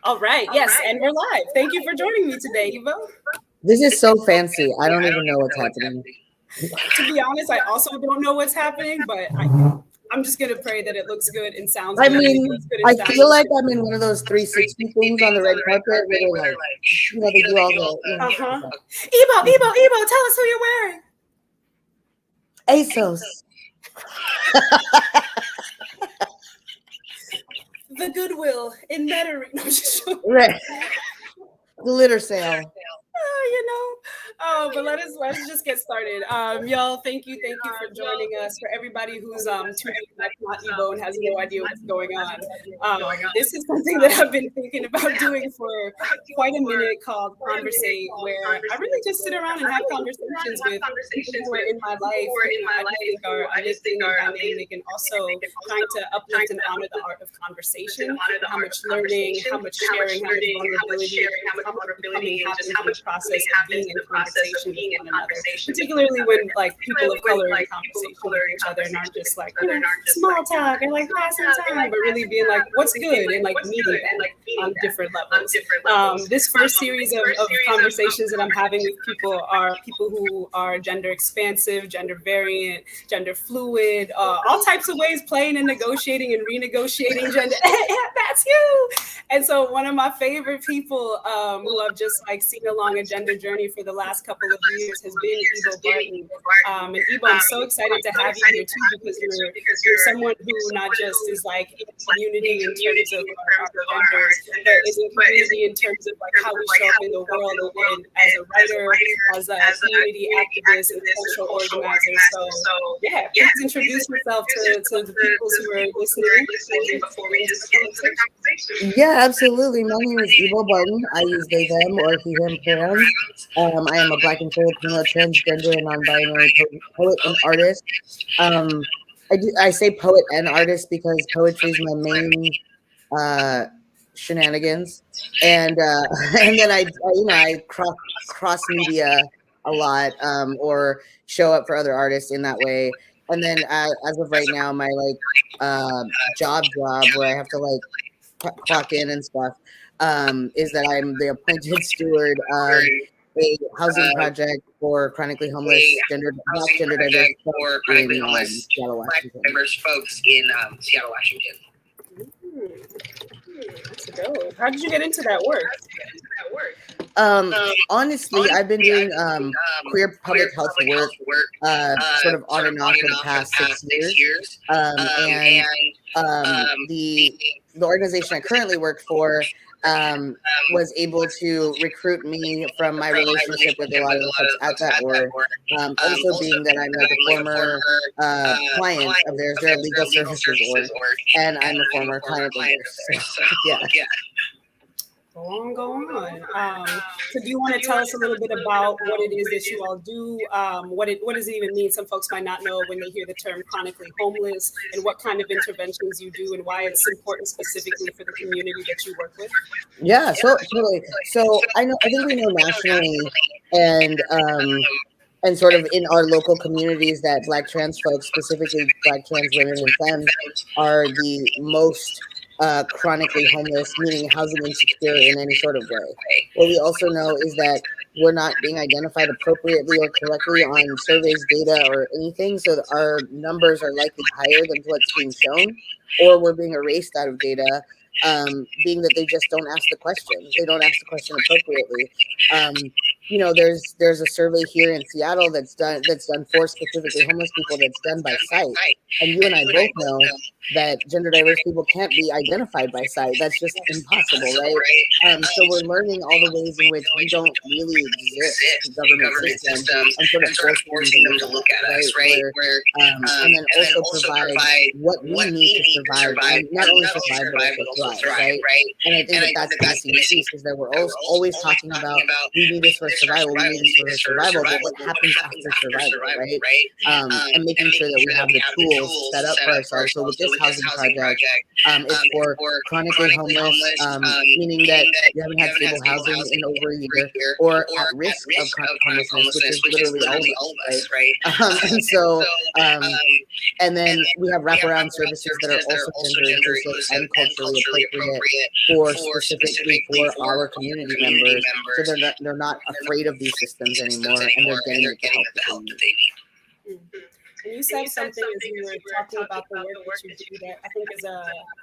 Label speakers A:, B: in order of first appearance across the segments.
A: All right. Yes, and we're live. Thank you for joining me today, Evo.
B: This is so fancy. I don't even know what's happening.
A: To be honest, I also don't know what's happening, but I'm just gonna pray that it looks good and sounds good.
B: I mean, I feel like I'm in one of those 360 things on the red carpet where they're like, they do all the.
A: Evo, tell us who you're wearing.
B: ASOS.
A: The Goodwill in Metairie. No,
B: right. Glitter sale.
A: But let's just get started. Y'all, thank you for joining us. For everybody who's tuning in that's not Evo and has no idea what's going on, this is something that I've been thinking about doing for quite a minute, called Conversate, where I really just sit around and have conversations with people who are in my life, who I think are amazing and dynamic, and also trying to uplift and honor the art of conversation, how much learning, how much sharing, how much vulnerability, and just how much process of being in conversation with one another, particularly when like people of color in conversation with each other and aren't just like small talk and like passing time, but really being like what's good and like meeting that on different levels. This first series of conversations that I'm having with people are people who are gender expansive, gender variant, gender fluid, all types of ways, playing and negotiating and renegotiating gender. That's you. And so one of my favorite people who I've just like seen along a gender journey for the last couple of years has been Evo Barton. And Evo, I'm so excited to have you here too, because you're someone who not just is like in community in terms of our genders, but is in community in terms of like how we show up in the world, and as a writer, as a community activist and cultural organizer. So yeah, please introduce yourself to the people who are listening before we just get into the conversation.
B: Yeah, absolutely. My name is Evo Barton. I use they, them, or he, him pronouns. I am a Black and Filipino transgender and non-binary poet and artist. I say poet and artist because poetry is my main shenanigans, and then I cross media a lot, or show up for other artists in that way. And then as of right now, my job where I have to clock in and stuff, is that I'm the appointed steward of a housing project for chronically homeless gender diverse folks in Seattle, Washington.
A: That's dope. How did you get into that work?
B: Honestly, I've been doing queer public health work sort of on and off for the past 6 years. The organization I currently work for was able to recruit me from my relationship with a lot of the folks at that org. Also being that I'm like a former client of theirs, they're a legal services org, and I'm a former client of theirs. So, yeah.
A: Go on. So do you want to tell us a little bit about what it is that you all do? What does it even mean? Some folks might not know when they hear the term chronically homeless, and what kind of interventions you do and why it's important specifically for the community that you work with.
B: Yeah, so totally. So I think we know nationally and sort of in our local communities that Black trans folks, specifically Black trans women and femmes, are the most chronically homeless, meaning housing insecure in any sort of way. What we also know is that we're not being identified appropriately or correctly on surveys, data, or anything, so that our numbers are likely higher than what's being shown, or we're being erased out of data, being that they just don't ask the question. They don't ask the question appropriately. There's a survey here in Seattle that's done for specifically homeless people, that's done by sight. And you and I both know that gender diverse people can't be identified by sight. That's just impossible, right? So we're learning all the ways in which we don't really exist in government systems and sort of forcing them to look at us, right? And then also provide what we need to survive, and not only survive, but also thrive, right? And I think that's the missing piece, is that we're always talking about we need this for survival, but what happens after survival, right? And making sure that we have the tools set up for ourselves. So with this housing project, it's for chronically homeless, meaning that you haven't had stable housing in over a year, or at risk of chronic homelessness, which is literally all of us, right? And so, and then we have wraparound services that are also gender inclusive and culturally appropriate for specifically for our community members. So they're not afraid of these systems anymore, and they're getting the help that they need.
A: And you said something as you were talking about the work that you do that I think is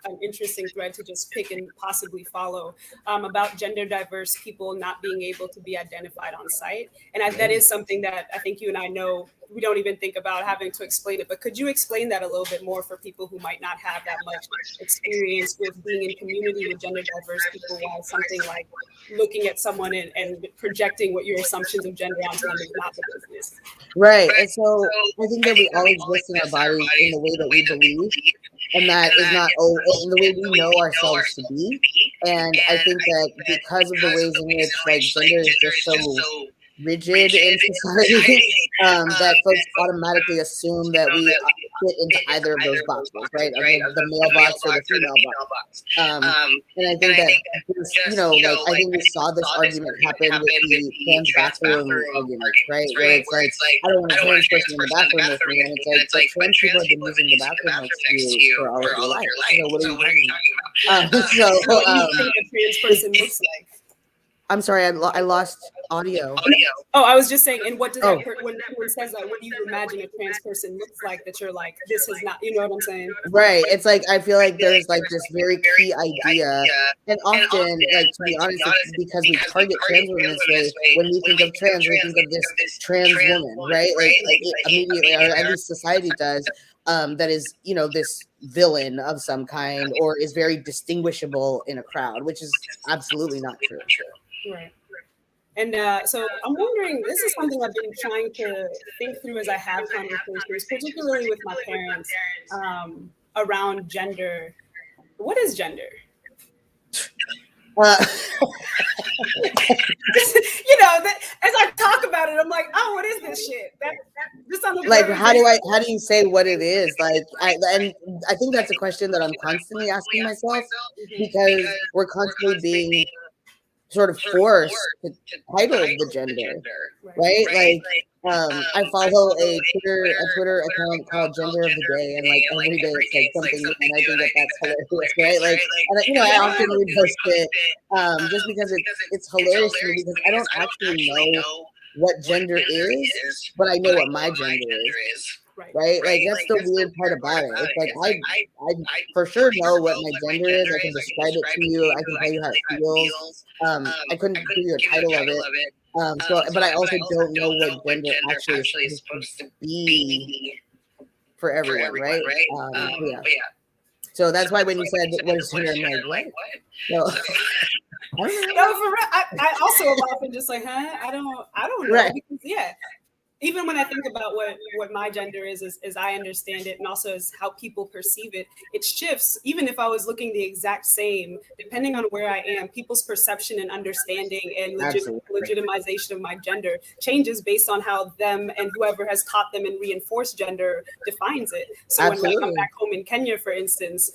A: an interesting thread to just pick and possibly follow, about gender diverse people not being able to be identified on site. And that is something that I think you and I know we don't even think about having to explain it. But could you explain that a little bit more for people who might not have that much experience with being in community with gender diverse people, why something like looking at someone and projecting what your assumptions of gender onto them is not the business?
B: Right. And so I think that we all exist in our body in the way that we believe, and that is not in the way we know ourselves to be. And I think that because of the ways in which like gender is just so rigid in society, that folks automatically assume that we fit into either of those boxes, right? The male box or the female box. And I think that, I think we saw this argument happen with the trans bathroom argument, right? Where it's like, I don't want a trans person in the bathroom with me. And it's like, but trans people have been using the bathroom next to you for all of your life. What are you talking about?
A: What do you think a trans person looks like?
B: I'm sorry, I lost audio.
A: Oh, I was just saying, and what does that when someone says that, what do you imagine a trans person looks like that you're like, this is not, you know what I'm saying?
B: Right. It's like, I feel like there's like this very key idea, and often, like, to be honest, it's because we target trans women this way. When we think of trans, we think of this trans woman, right? Like immediately, or at least society does. That is, this villain of some kind, or is very distinguishable in a crowd, which is absolutely not true.
A: Right. And so I'm wondering, this is something I've been trying to think through as I have conversations, particularly with my parents, around gender. What is gender? As I talk about it, I'm like, oh, what is this shit? Just on the
B: like, how do you say what it is? Like, I think that's a question that I'm constantly asking myself, because we're constantly being sort of forced to title the gender, right? Like, I follow a Twitter account called Gender of the Day, and like every day it's like something new, and I think that's hilarious, right? Like, and I often repost it, just because it's hilarious to me, because I don't actually know what gender is, but I know what my gender is. Right? Like, that's the weird part about it. It's like, I for sure know what my gender is. I can describe it to you. I can tell you how it feels. I couldn't give you a title of it. But I also don't know what gender actually is supposed to be for everyone, right? Yeah. So that's why when you said what is gender, I'm like, what? No.
A: No, for real. I also am often just like, I don't know.
B: Right.
A: Because, yeah. Even when I think about what my gender is as I understand it, and also as how people perceive it, it shifts. Even if I was looking the exact same, depending on where I am, people's perception and understanding and legitimization of my gender changes based on how them and whoever has taught them and reinforced gender defines it. So when I come back home in Kenya, for instance,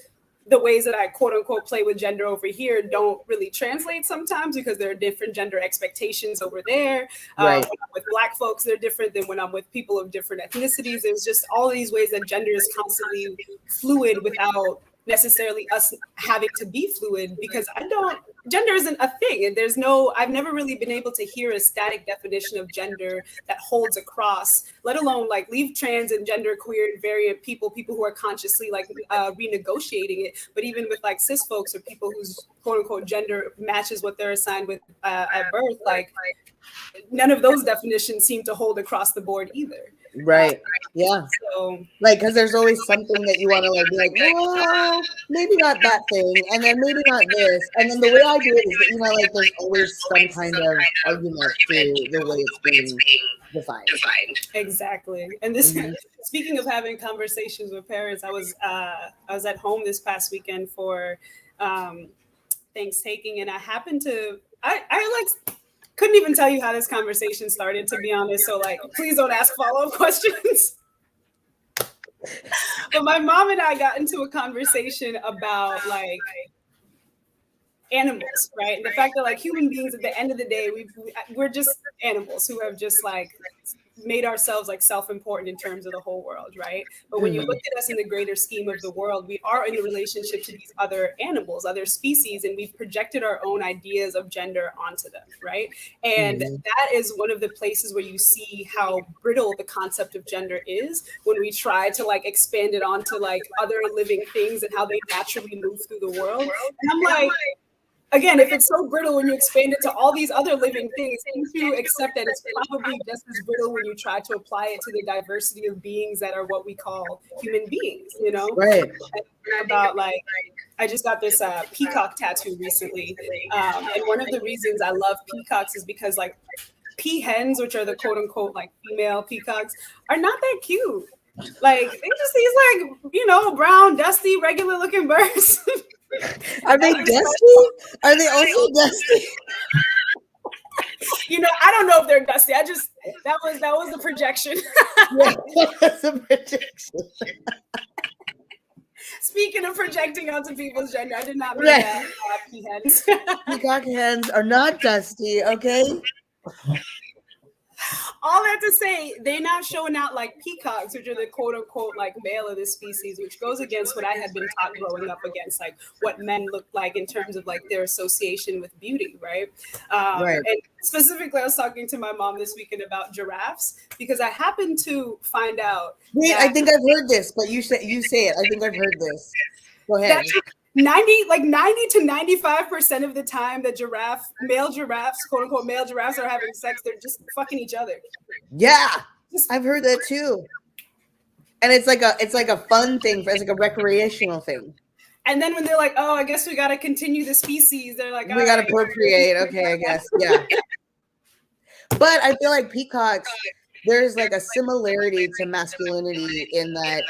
A: the ways that I quote unquote play with gender over here don't really translate sometimes, because there are different gender expectations over there. Right. When I'm with Black folks, they're different than when I'm with people of different ethnicities. There's just all these ways that gender is constantly fluid without necessarily us having to be fluid, because gender isn't a thing. And I've never really been able to hear a static definition of gender that holds across, let alone like leave trans and gender queer and variant people who are consciously like renegotiating it. But even with like cis folks or people whose quote unquote gender matches what they're assigned with at birth, like none of those definitions seem to hold across the board either.
B: Right. Yeah.
A: So,
B: like, because there's always something that you want to like be like, well, maybe not that thing, and then maybe not this, and then the way I do it is that, like, there's always some kind of argument to the way it's being defined.
A: Exactly. And this, speaking of having conversations with parents, I was at home this past weekend for Thanksgiving, and I happened to I couldn't even tell you how this conversation started, to be honest. So like, please don't ask follow-up questions. But my mom and I got into a conversation about like animals, right? And the fact that like human beings at the end of the day, we're just animals who have just like made ourselves like self-important in terms of the whole world, right? But when you look at us in the greater scheme of the world, we are in a relationship to these other animals, other species, and we've projected our own ideas of gender onto them, right? And that is one of the places where you see how brittle the concept of gender is when we try to like expand it onto like other living things and how they naturally move through the world. And I'm like, again, if it's so brittle when you expand it to all these other living things, can't you accept that it's probably just as brittle when you try to apply it to the diversity of beings that are what we call human beings, you know?
B: Right.
A: About like, I just got this peacock tattoo recently. And one of the reasons I love peacocks is because like peahens, which are the quote unquote like female peacocks, are not that cute. Like they're just these like, you know, brown, dusty, regular looking birds.
B: Are they dusty? Are they also dusty?
A: You know, I don't know if they're dusty. I just that was the projection.
B: Yeah, that's a projection.
A: Speaking of projecting onto people's gender, I did not mean that. Peahens.
B: Peacock hens are not dusty, okay?
A: All that to say, they're not showing out like peacocks, which are the quote unquote like male of this species, which goes against what I had been taught growing up against, like what men look like in terms of like their association with beauty, right?
B: Right.
A: And specifically, I was talking to my mom this weekend about giraffes because I happened to find out.
B: Wait, I think I've heard this, but you say it. I think I've heard this. Go ahead.
A: 90 to 95% of the time that male giraffes, quote unquote male giraffes are having sex, they're just fucking each other.
B: Yeah, I've heard that too. And it's like a fun thing, it's like a recreational thing.
A: And then when they're like, oh, I guess we got to continue the species, they're like,
B: we got to procreate. Okay, I guess. Yeah. But I feel like peacocks, there's like a similarity to masculinity in that,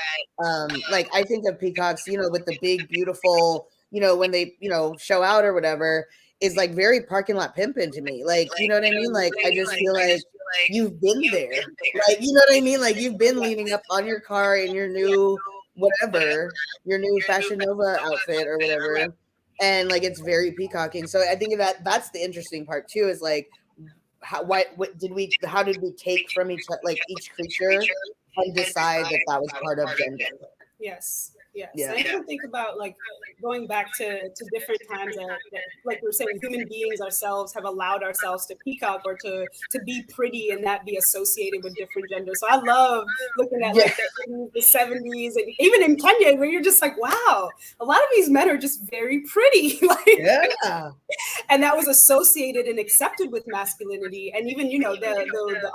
B: like I think of peacocks, you know, with the big, beautiful, you know, when they, you know, show out or whatever, is like very parking lot pimping to me. Like, you know what I mean? Like, I just feel like you've been there. Like, you know what I mean? Like, you've been leaning up on your car in your new whatever, your new Fashion Nova outfit or whatever. And like, it's very peacocking. So I think that's the interesting part too, is like, how did we take from each creature and decide that was part of gender?
A: Yes. Yeah. I can think about like going back to different times that, like we were saying, human beings ourselves have allowed ourselves to peacock or to be pretty and that be associated with different genders. So I love looking at like the 70s and even in Kenya where you're just like, wow, a lot of these men are just very pretty. Like, and that was associated and accepted with masculinity. And even, you know, the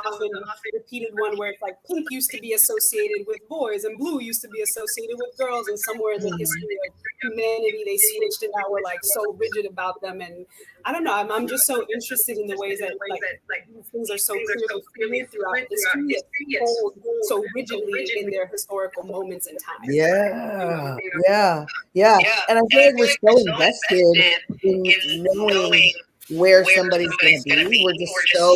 A: often repeated one where it's like pink used to be associated with boys and blue used to be associated with girls, and somewhere in the history of humanity they switched and now we're like so rigid about them. And I don't know, I'm just so interested in the ways that like things are so clearly fluid throughout history and hold so rigidly in their historical moments in time.
B: Yeah. And I feel like we're so invested in knowing where somebody's going to be. We're just so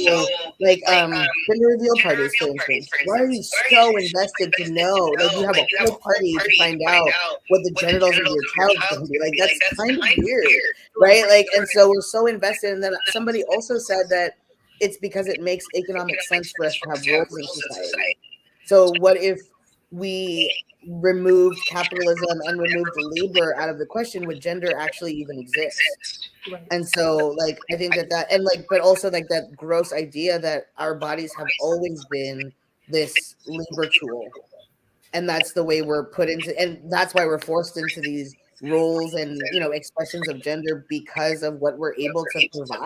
B: like gender reveal parties, for instance. Why are you so invested to know? Like, you have a whole party to find out what the genitals of your child is going to be. Like, that's kind of weird, right? Like, and so we're so invested. And then somebody also said that it's because it makes economic sense for us to have roles in society. So what if we removed capitalism and removed labor out of the question? Would gender actually even exist? And so like I think that and like, but also like that gross idea that our bodies have always been this labor tool, and that's the way we're put into, and that's why we're forced into these roles and, you know, expressions of gender because of what we're able to provide.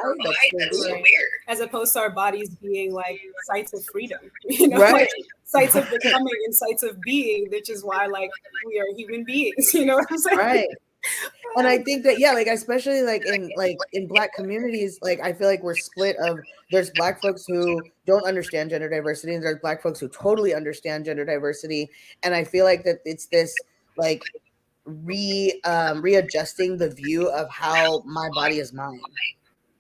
B: That's so weird.
A: As opposed to our bodies being like sites of freedom, you know, like sites of becoming and sites of being, which is why like we are human beings, you know what I'm saying?
B: Right. And I think that, like, especially like in Black communities, like I feel like we're split of, there's Black folks who don't understand gender diversity and there's Black folks who totally understand gender diversity. And I feel like that it's this like readjusting the view of how my body is mine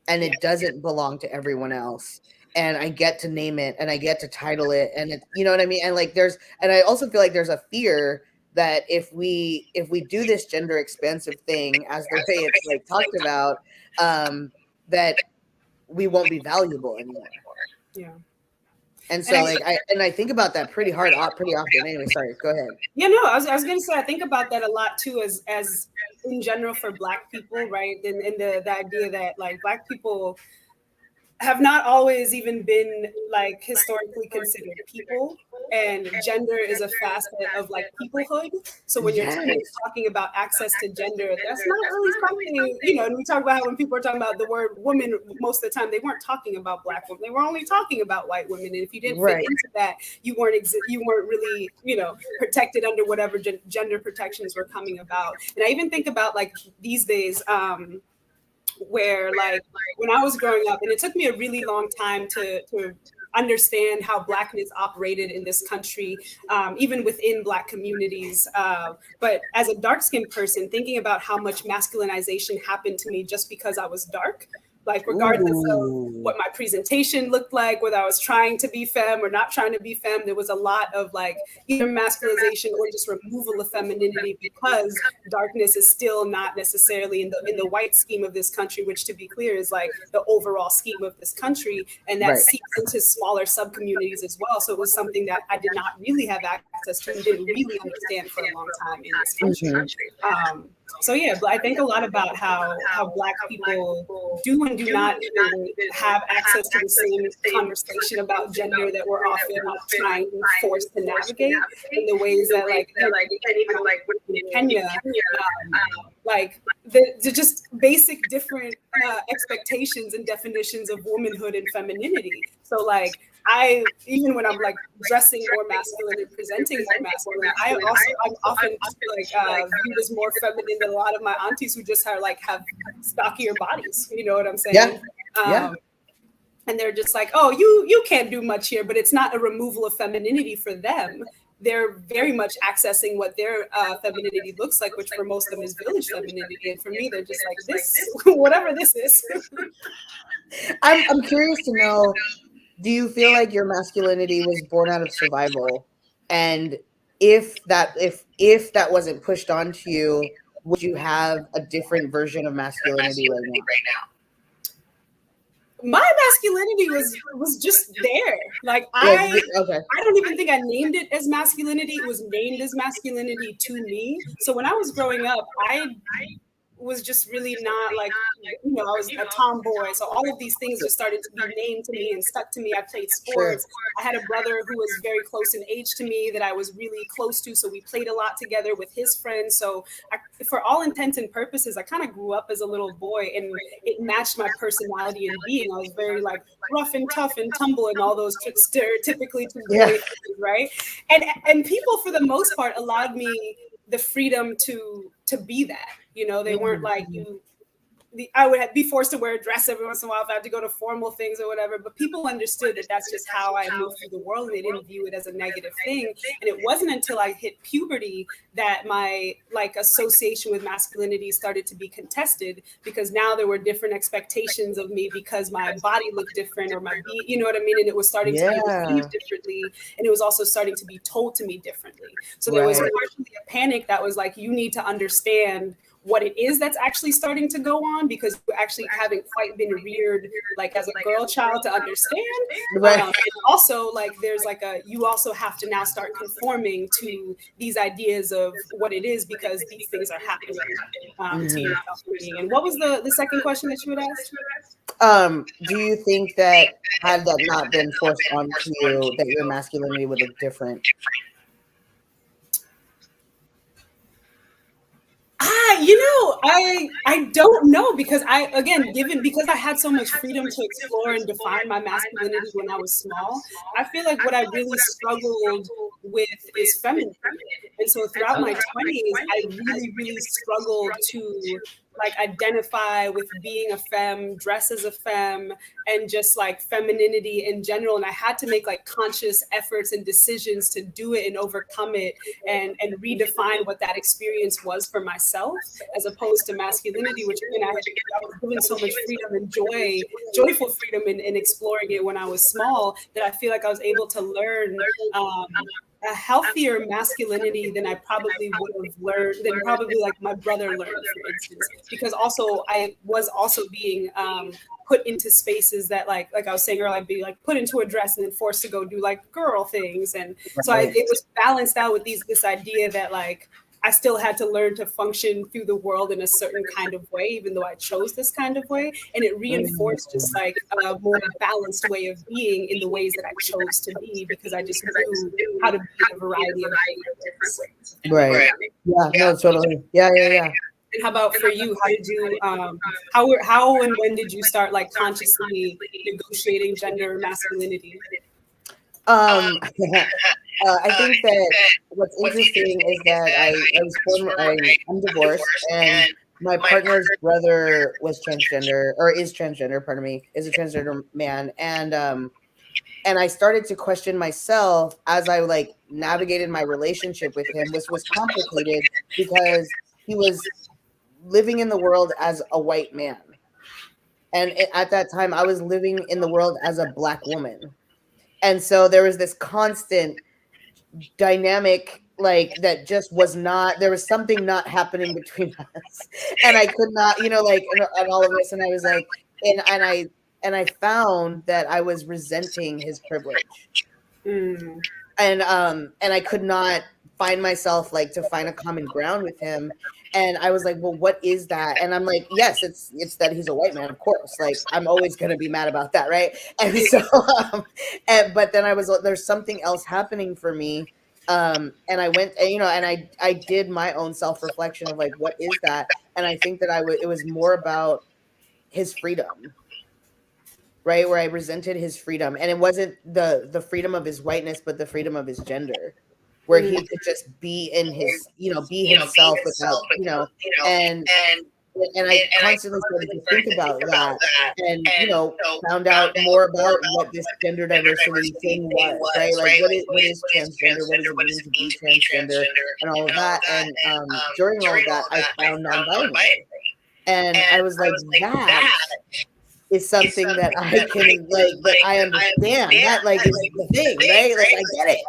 B: and it doesn't belong to everyone else. and I get to name it and I get to title it, and it, you know what I mean? And like and I also feel like there's a fear that if we do this gender expansive thing as the way it's like talked about, that we won't be valuable anymore.
A: Yeah.
B: And so I think about that pretty often. Anyway, sorry, go ahead.
A: Yeah, no, I was gonna say I think about that a lot too, as in general for Black people, right? And the idea that like Black people have not always even been like historically considered people, and gender is a facet of like peoplehood. So when you're talking about access to gender, that's not really something, you know. And we talk about how when people are talking about the word woman, most of the time they weren't talking about Black women, they were only talking about white women. And if you didn't fit into that, you weren't really, you know, protected under whatever gender protections were coming about. And I even think about like these days, where like when I was growing up, and it took me a really long time to understand how Blackness operated in this country, even within Black communities. But as a dark-skinned person, thinking about how much masculinization happened to me just because I was dark, like regardless of what my presentation looked like, whether I was trying to be femme or not trying to be femme, there was a lot of like either masculinization or just removal of femininity, because darkness is still not necessarily in the white scheme of this country, which, to be clear, is like the overall scheme of this country, and that seeps into smaller sub communities as well. So it was something that I did not really have access to and didn't really understand for a long time in this country. So yeah, but I think a lot about how Black people do and do not even have access to the same conversation about gender that we're often trying to force to navigate in the ways that like even like in Kenya, like the just basic different expectations and definitions of womanhood and femininity. So like even when I'm like dressing more masculine and presenting more masculine, I'm often like viewed as more feminine than a lot of my aunties who just have stockier bodies. You know what I'm saying? Yeah. And they're just like, oh, you can't do much here, but it's not a removal of femininity for them. They're very much accessing what their femininity looks like, which for most of them is village femininity. And for me, they're just like, this, whatever this is.
B: I'm curious to know, do you feel like your masculinity was born out of survival? And if that wasn't pushed onto you, would you have a different version of masculinity right now?
A: My masculinity was just there. Like I don't even think I named it as masculinity. It was named as masculinity to me. So when I was growing up, I was just really not like, you know, I was a tomboy. So all of these things just started to be named to me and stuck to me. I played sports. I had a brother who was very close in age to me that I was really close to. So we played a lot together with his friends. So for all intents and purposes, I kind of grew up as a little boy, and it matched my personality and being. I was very like rough and tough and tumble and all those stereotypically tomboy things, right? And people, for the most part, allowed me the freedom to be that. You know, they weren't like I would be forced to wear a dress every once in a while if I had to go to formal things or whatever. But people understood that that's just how I moved through the world, and they didn't view it as a negative thing. And it wasn't until I hit puberty that my like association with masculinity started to be contested, because now there were different expectations of me because my body looked different, or you know what I mean? And it was starting to be received differently, and it was also starting to be told to me differently. So there was partially a panic that was like, you need to understand what it is that's actually starting to go on, because you actually haven't quite been reared like as a girl child to understand. And also like there's like you also have to now start conforming to these ideas of what it is, because these things are happening to your upbringing. And what was the second question that you had asked?
B: Do you think that had that not been forced onto you, that your masculinity would look different?
A: You know, I don't know, because because I had so much freedom to explore and define my masculinity when I was small, I feel like what I really struggled with is femininity. And so throughout my 20s, I really, really struggled to like identify with being a femme, dress as a femme, and just like femininity in general. And I had to make like conscious efforts and decisions to do it and overcome it, and redefine what that experience was for myself, as opposed to masculinity, which again I was given so much freedom and joyful freedom in exploring it when I was small, that I feel like I was able to learn a healthier masculinity than I probably would have learned, than probably like my brother learned, for instance, because also I was also being put into spaces that like I was saying earlier, I'd be like put into a dress and then forced to go do like girl things. And so it was balanced out with this idea that like I still had to learn to function through the world in a certain kind of way, even though I chose this kind of way. And it reinforced just like a more balanced way of being in the ways that I chose to be, because I just knew how to be in a variety of different ways.
B: Right. Yeah, no, totally. Yeah.
A: And how about for you? How did you, how and when did you start like consciously negotiating gender masculinity?
B: I think that what's interesting is that I'm divorced, and my partner's brother was transgender, or is transgender, pardon me, is a transgender man. And I started to question myself as I like navigated my relationship with him, which was complicated because he was living in the world as a white man. And at that time, I was living in the world as a Black woman. And so there was this constant dynamic, like, that just was not, there was something not happening between us. And I could not, like, and all of this. And I was like, and I found that I was resenting his privilege. And I could not find myself like to find a common ground with him. And I was like, well, what is that? And I'm like, yes, it's that he's a white man, of course. Like, I'm always going to be mad about that, right? And so, but then there's something else happening for me. And I went, and I did my own self-reflection of like, what is that? And I think that it was more about his freedom, right? Where I resented his freedom. And it wasn't the freedom of his whiteness, but the freedom of his gender, where he could just be in his, be himself without, and I constantly started to think about that, and, found out more about what this gender diversity thing was, right? Like, what is transgender? What does it mean to be transgender? And all of that. And during all of that, I found non-binary. And I was like, that is something that I can, like, that I understand. That, like, is the thing, right? Like, I get it.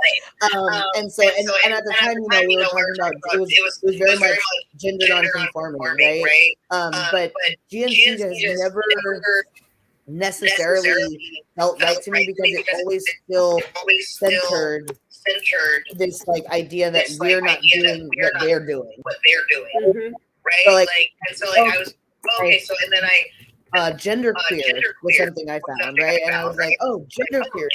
B: And so, and at the time, we were talking about, it was very much gender non-conforming, right? But GNC has never necessarily felt right to me, because it always still centered this, like, idea that we're not doing what they're doing. Right? So, like, I was, okay, so, and then gender queer was something I found, right? And I was like, oh, gender queer.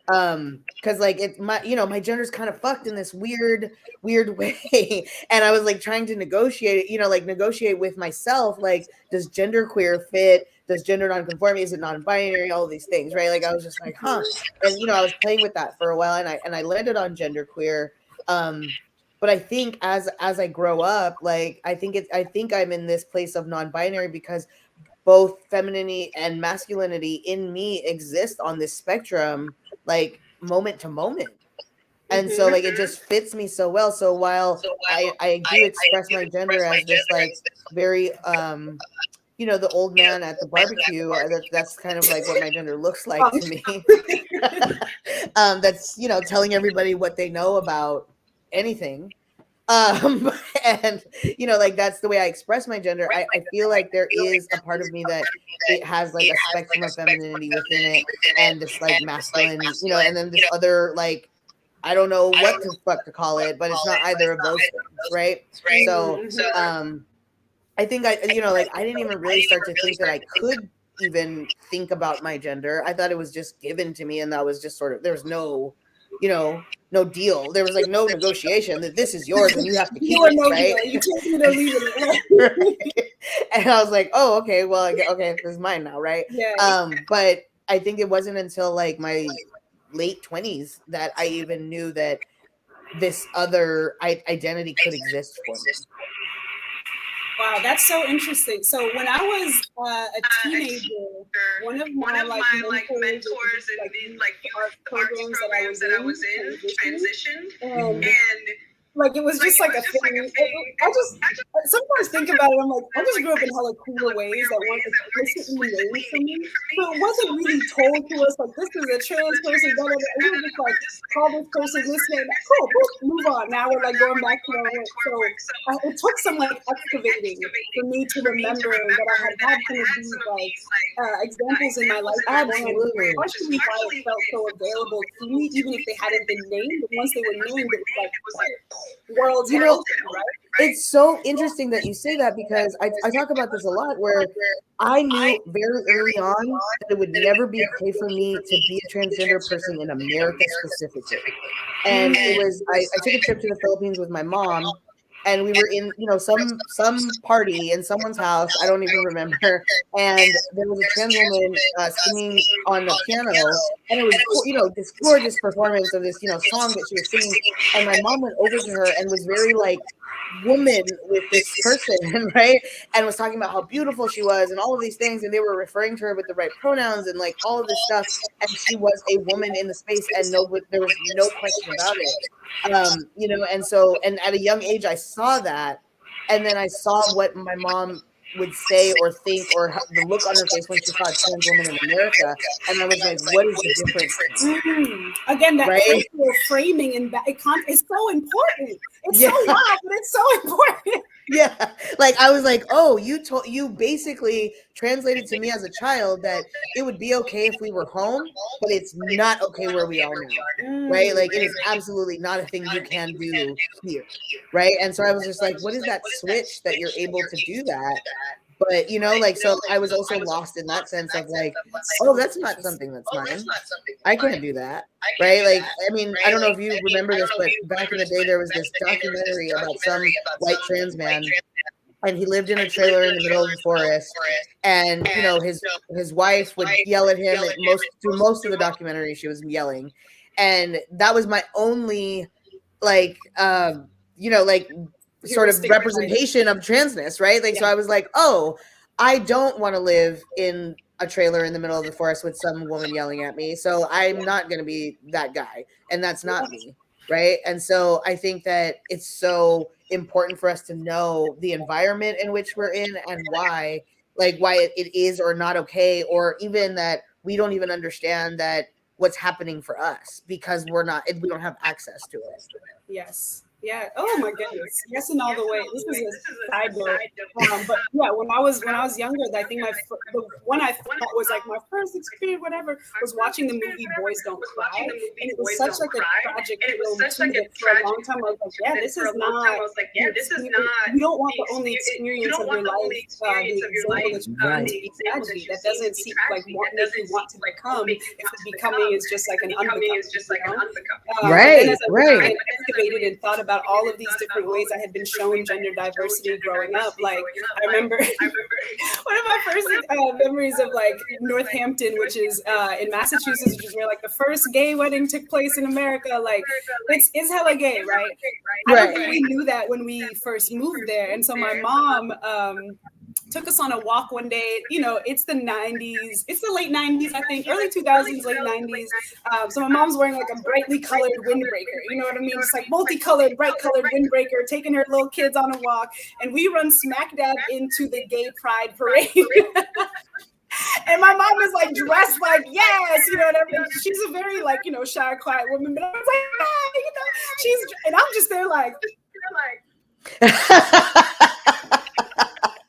B: Because like my gender's kind of fucked in this weird way. And I was like trying to negotiate it, like negotiate with myself, like, does gender queer fit? Does gender non-conforming, is it non-binary? All of these things, right? Like, I was just like, huh. And I was playing with that for a while, and I landed on gender queer. But I think as I grow up, like, I think I'm in this place of non-binary because both femininity and masculinity in me exist on this spectrum, like, moment to moment. And so, like, it just fits me so well. So while I do express my gender as this, like, very, the old man at the barbecue, that's kind of like what my gender looks like to me. That's, telling everybody what they know about anything. And like, that's the way I express my gender. I feel like there is a part of me that it has like a spectrum of femininity within it, and this like masculine, and then this other, like, I don't know what the fuck to call it, but it's not either of those things, right? So I think I didn't even really start to think that I could even think about my gender. I thought it was just given to me, and that was just sort of, there was no no deal. There was like no negotiation that this is yours and you have to keep it, right? You told me to leave it. Right? And I was like, oh, okay, well, okay, this is mine now, right? Yeah. But I think it wasn't until like my late 20s that I even knew that this other identity could exist for me.
A: Wow, that's so interesting. So when I was a teenager, one of my like mentors in these like youth art programs that I was in transitioned, and like it was just like a thing. I just sometimes think about it. I'm like, I just grew up in hella queer ways that weren't explicitly named for me. So it wasn't really told to us like this is a trans person. Blah, blah, blah. We were just like, call this person this name. Cool, boop, move on. Now we're like going back to our work. So it took some like excavating for me to remember that I had had some of these like examples in my lifetime,
B: Absolutely.
A: partially why it felt so available to me, even if they hadn't been named. But once they were named, it was like worlds had opened, right?
B: It's so interesting that you say that because I talk about this a lot where I knew very early on that it would never be okay for me to be a transgender person in America specifically. And it was I took a trip to the Philippines with my mom, and we were in some party in someone's house, I don't even remember, and there was a trans woman singing on the piano, and it was this gorgeous performance of this song that she was singing, and my mom went over to her and was very like woman with this person, right, and was talking about how beautiful she was and all of these things, and they were referring to her with the right pronouns and like all of this stuff, and she was a woman in the space, and there was no question about it. And at a young age I saw that, and then I saw what my mom would say or think, or the look on her face when she saw a trans woman in America, and I was like, what is the difference?
A: Again, that
B: right?
A: cultural framing and that is so important. It's so wild, but it's so important.
B: Yeah, like I was like, oh, you basically translated to me as a child that it would be okay if we were home, but it's not okay where we are now, right? Like it is absolutely not a thing you can do here, right? And so I was just like, what is that switch that you're able to do that? But like, so I was also lost in that sense of like, oh, that's not something that's mine. I can't do that, right? Like, I mean, I don't know if you remember this, but back in the day, there was this documentary about some white trans man, and he lived in a trailer in the middle of the forest, and his wife would yell at him through most of the documentary. She was yelling, and that was my only like sort of representation of transness, right? Like, so I was like, oh, I don't want to live in a trailer in the middle of the forest with some woman yelling at me, so I'm not going to be that guy, and that's not me, right? And so I think that it's so important for us to know the environment in which we're in, and why it is or not okay, or even that we don't even understand that what's happening for us because we don't have access to it.
A: Yes. Yeah. Oh my goodness. Yes, in all the way. This is a side note. But yeah, when I was younger, I think the one I thought was like my first experience, whatever, was watching the movie Boys Don't Cry, and it was such like a tragic film too. That for a long time I was like, yeah, this is not. You don't want the only experience of your life, the example that you find to be tragedy. That doesn't seem like what make you want to become. If the becoming is just like an unbecoming,
B: right?
A: I excavated and thought about all of these different ways I had been shown gender diversity growing up. Like I remember one of my first memories of like Northampton, which is in Massachusetts, which is where like the first gay wedding took place in America. Like it's hella gay, right? I don't think we knew that when we first moved there. And so my mom took us on a walk one day. It's the 90s. It's the late 90s, I think, early 2000s, late 90s. So my mom's wearing like a brightly colored windbreaker. You know what I mean? It's like multicolored, bright colored windbreaker, taking her little kids on a walk. And we run smack dab into the gay pride parade. And my mom is like dressed like, yes, whatever. She's a very like, shy, quiet woman. But I was like, ah, and I'm just there like.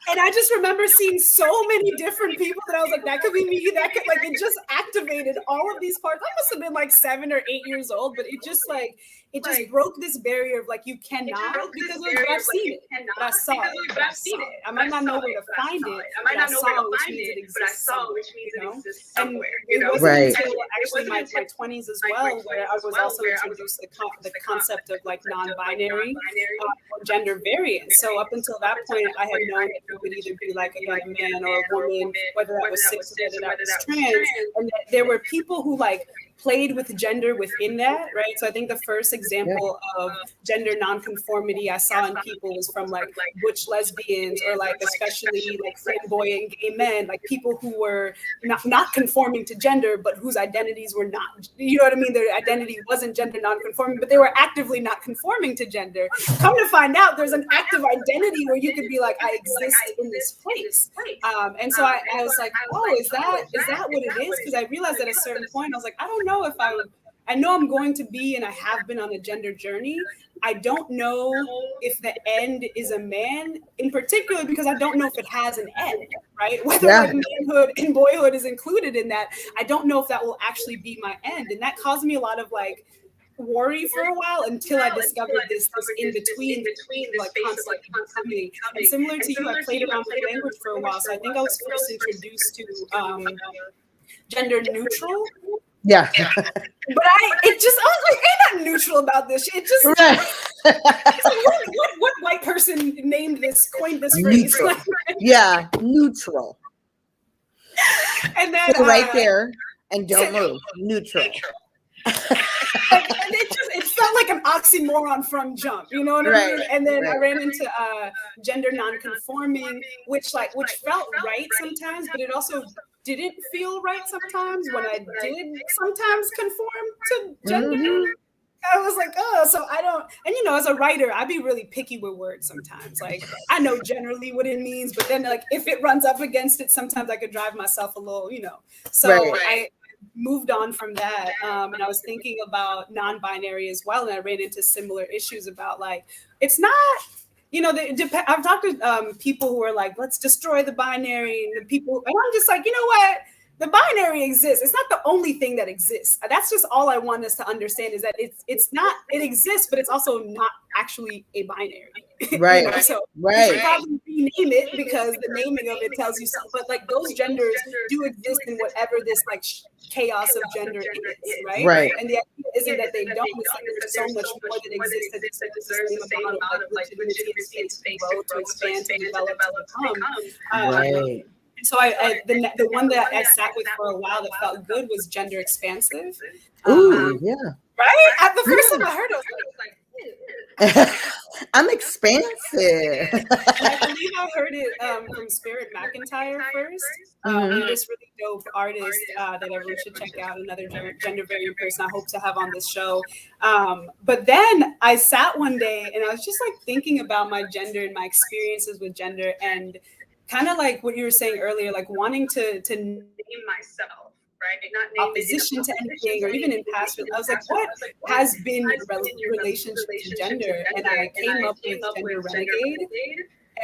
A: And I just remember seeing so many different people that I was like, that could be me. That could, like, it just activated all of these parts. I must have been like 7 or 8 years old, but it just broke this barrier of like, you cannot, because I've seen it, but I saw it. I might not know where to find it, but I saw it, which means it exists somewhere, And it wasn't until actually my 20s as well, where I was also introduced to the concept of like non-binary or gender variance. So up until that point, I had known that you could either be like a man or a woman, whether that was cis or whether that was trans, and that there were people who like played with gender within that, right? So I think the first example of gender nonconformity I saw in people was from like butch lesbians, or like especially like flamboyant gay men, like people who were not conforming to gender, but whose identities were not, you know what I mean? Their identity wasn't gender nonconforming, but they were actively not conforming to gender. Come to find out, there's an active identity where you could be like, I exist in this place. And so I was like, oh, is that what it is? Because I realized at a certain point, I was like, I don't know if I know I'm going to be, and I have been on a gender journey. I don't know if the end is a man in particular, because I don't know if it has an end, right? Whether like manhood and boyhood is included in that, I don't know if that will actually be my end. And that caused me a lot of like worry for a while, until I discovered this in between, like constantly becoming. And similar to you, I played around with language for a while. So I think I was first introduced to gender neutral.
B: Yeah.
A: But I was like, ain't nothing neutral about this shit. It just what white person coined this phrase?
B: Yeah, neutral.
A: And then
B: right there and don't move. Neutral.
A: And it felt like an oxymoron from jump, you know what I mean? And then I ran into gender nonconforming, which felt right sometimes, but it also didn't feel right sometimes when I did sometimes conform to gender. I was like, oh, so I don't, and you know, as a writer, I'd be really picky with words sometimes. Like, I know generally what it means, but then like if it runs up against it, sometimes I could drive myself a little, you know. So I moved on from that, and I was thinking about non-binary as well, and I ran into similar issues about like, it's not, you know, I've talked to people who are like, let's destroy the binary, and the people, and I'm just like, you know what? The binary exists. It's not the only thing that exists. That's just all I want us to understand, is that it's not, it exists, but it's also not actually a binary.
B: Right.
A: You know? So you should probably rename it, because the naming of it tells you something. But like those genders do exist in whatever this like chaos of gender is, right? Right. And the idea isn't that they don't. It's like there's so much more that exists, that there's the same amount of like legitimacy and space to grow, to expand, to develop, to become.
B: Right.
A: So the one that I sat with for a while that felt good was gender expansive.
B: Ooh, yeah.
A: Right? At the first time I heard it, I was like,
B: I'm expansive.
A: And I believe I heard it from Spirit McIntyre first. This really dope artist that everyone should check out. Another gender variant person I hope to have on this show. But then I sat one day and I was just like thinking about my gender and my experiences with gender, and kind of like what you were saying earlier, like wanting to name myself, right? Not name opposition to anything, or even in past. I was like, what has been relationship to gender? And I came up with gender renegade.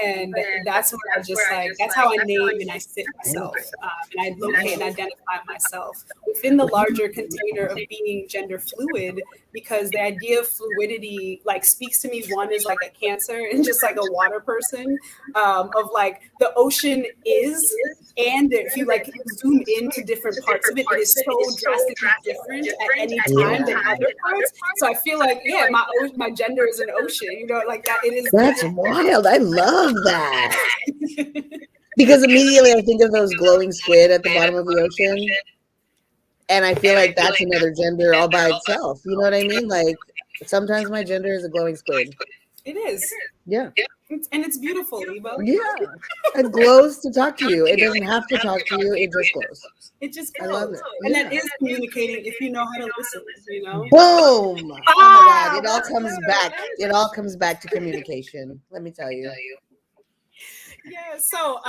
A: And that's what I just like, that's how I name and I sit myself. And I locate and identify myself within the larger container of being gender fluid, because the idea of fluidity like speaks to me, one, is like a Cancer and just like a water person, of like the ocean is, and if you like zoom into different parts of it, it is so drastically different at any time than other parts. So I feel like, yeah, my gender is an ocean, you know, like that. It is.
B: That's wild. I love that. Because immediately I think of those glowing squid at the bottom of the ocean, and I feel like that's another gender all by itself. You know what I mean? Like sometimes my gender is a glowing squid.
A: It is.
B: Yeah.
A: And it's beautiful, Ebo.
B: Yeah. It glows to talk to you. It doesn't have to talk to you. It just glows.
A: It just glows. I love it. And that is communicating if you know how to listen, you know?
B: Boom. Oh my God. It all comes back. It all comes back to communication. Let me tell you.
A: Yeah, so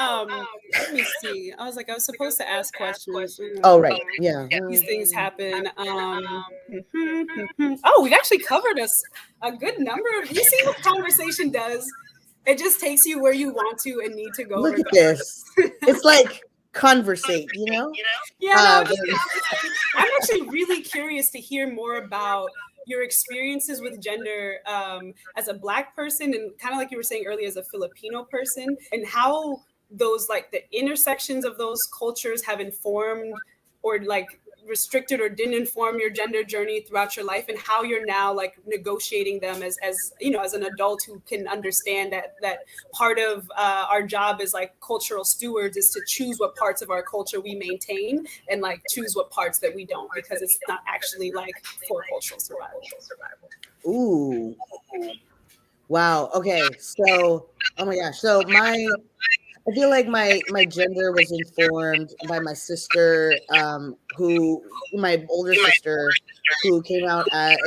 A: let me see. I was supposed to ask questions.
B: Oh, right. Yeah.
A: These things happen. Oh, we've actually covered a good number of, you see what conversation does? It just takes you where you want to and need to go.
B: Look at this. It's like conversate, you know?
A: Yeah, I'm actually really curious to hear more about your experiences with gender as a Black person, and kind of like you were saying earlier, as a Filipino person, and how those, like the intersections of those cultures have informed or like restricted or didn't inform your gender journey throughout your life, and how you're now like negotiating them as you know, as an adult who can understand that part of our job as like cultural stewards is to choose what parts of our culture we maintain and like choose what parts that we don't, because it's not actually like for cultural survival.
B: Ooh. Wow. Okay. So, oh my gosh. So I feel like my gender was informed by my sister, who my older sister, who came out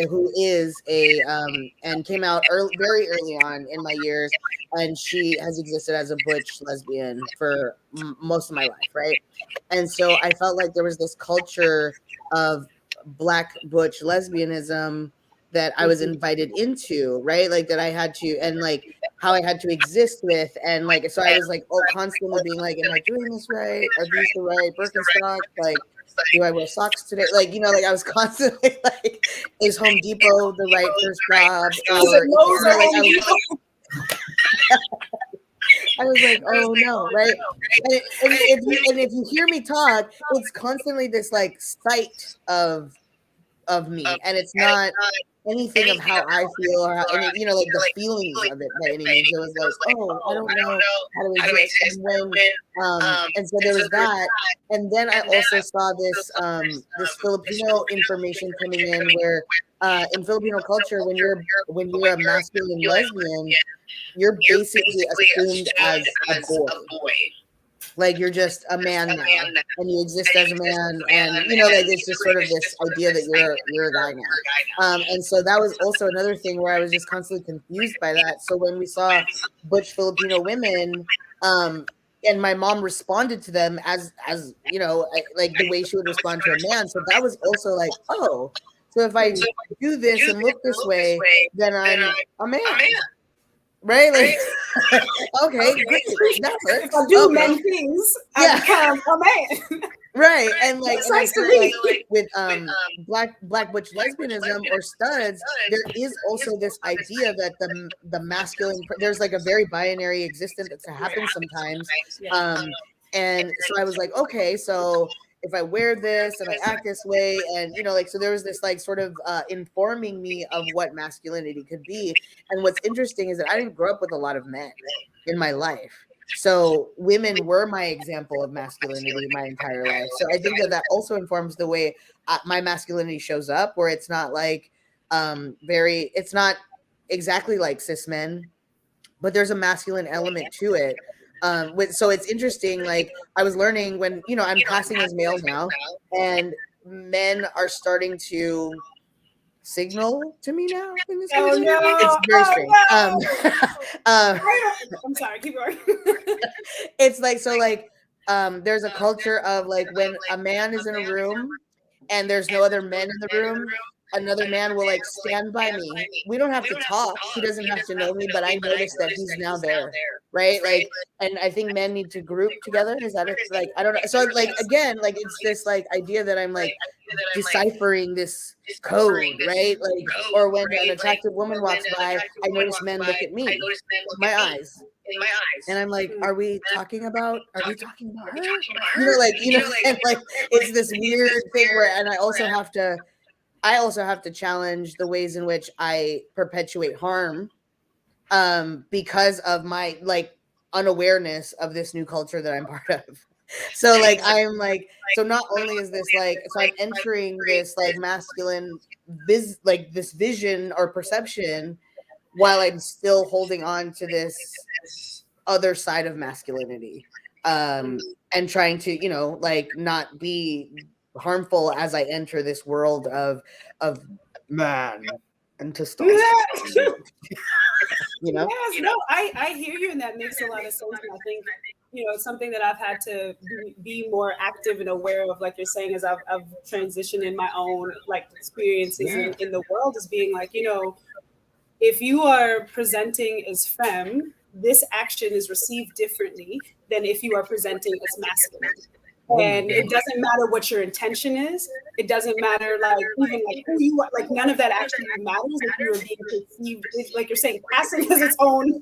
B: who is and came out very early on in my years, and she has existed as a butch lesbian for most of my life, right? And so I felt like there was this culture of Black butch lesbianism that I was invited into, right? Like that I had to, and like how I had to exist with, and like so I was like, oh, constantly being like, am I doing this right? Are these the right Birkenstocks? Like, do I wear socks today? Like, you know, like I was constantly like, is Home Depot the right first job? Or you know, like I was like, oh no, right? And if you hear me talk, it's constantly this like sight of me, and it's not anything of how I feel or how, and you know, like the feelings of it by any means. It was like, oh, I don't know how to exist, and when and so there was that, and then I also saw this Filipino information coming in where in Filipino culture, when you're a masculine lesbian, you're basically assumed as a boy. Like you're just a man now, and you exist as a man, and you know, like it's just sort of this idea that you're a guy now. And so that was also another thing where I was just constantly confused by that. So when we saw butch Filipino women, and my mom responded to them as you know, like the way she would respond to a man. So that was also like, oh, so if I do this and look this way, then I'm a man. Right? Like, okay, great. That works.
A: If I do many things, I become a man.
B: Right. And like, and I feel like with black butch lesbianism or studs, there is also this idea that the masculine, there's like a very binary existence that happens sometimes. And so I was like, okay, so if I wear this and I act this way, and you know, like, so there was this like sort of informing me of what masculinity could be. And what's interesting is that I didn't grow up with a lot of men in my life. So women were my example of masculinity my entire life. So I think that also informs the way my masculinity shows up, where it's not like it's not exactly like cis men, but there's a masculine element to it. So it's interesting. Like I was learning when, you know, I'm passing as male now, and men are starting to signal to me now in this
A: no.
B: It's very strange.
A: I'm sorry, keep going.
B: It's like, so like there's a culture of like when a man is in a room and there's no other men in the room, another man will like stand by me. We don't have to talk. He doesn't have to know me, but I notice that he's now there, right? Like, and I think men need to group together. Is that it? Like, I don't know. So like, again, like it's this like idea that I'm like deciphering this code, right? Like, or when an attractive woman walks by, I notice men look at me, my eyes. And I'm like, are we talking about her? You know, like, you know, and like it's this weird thing where, and I also have to challenge the ways in which I perpetuate harm because of my like unawareness of this new culture that I'm part of. So like I'm like, so not only is this like, so I'm entering this like masculine this vision or perception while I'm still holding on to this other side of masculinity, and trying to, you know, like not be harmful as I enter this world of man and testosterone. You know?
A: Yes, no, I hear you, and that makes a lot of sense. And I think, you know, it's something that I've had to be more active and aware of, like you're saying, as I've transitioned in my own like experiences in the world, as being like, you know, if you are presenting as femme, this action is received differently than if you are presenting as masculine. And it doesn't matter what your intention is. It doesn't matter, like, even like who you are. Like, none of that actually matters if you are being perceived. It's like you're saying, passing as its own